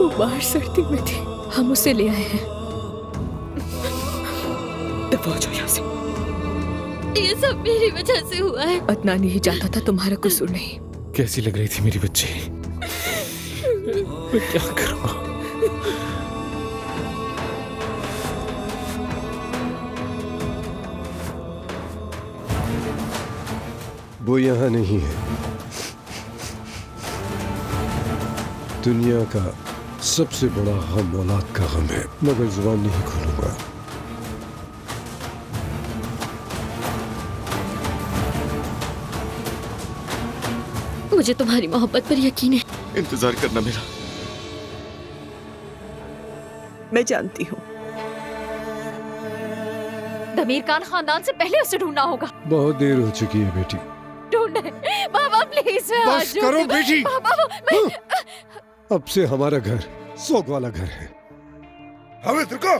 वो बाहर सर्दी में थी, हम उसे ले आए हैं। दफा हो जाओ यहाँ से। ये सब मेरी वजह से हुआ है। अदनान ही जाता था, तुम्हारा कसूर नहीं। कैसी लग रही थी मेरी बच्ची? मैं क्या करूँ? वो यहाँ नहीं है। दुनिया का सबसे बड़ा गम औलाद का गम है, मगर जुबान नहीं खोलूंगा। मुझे तुम्हारी मोहब्बत पर यकीन है। इंतजार करना मेरा। मैं जानती हूँ। दमीर खान खानदान से पहले उसे ढूंढना होगा। बहुत देर हो चुकी है बेटी। ढूंढे बाबा, प्लीज। बस करो बेटी। बाबा, मैं... अब से हमारा घर सोग वाला घर है। हामिद रुको।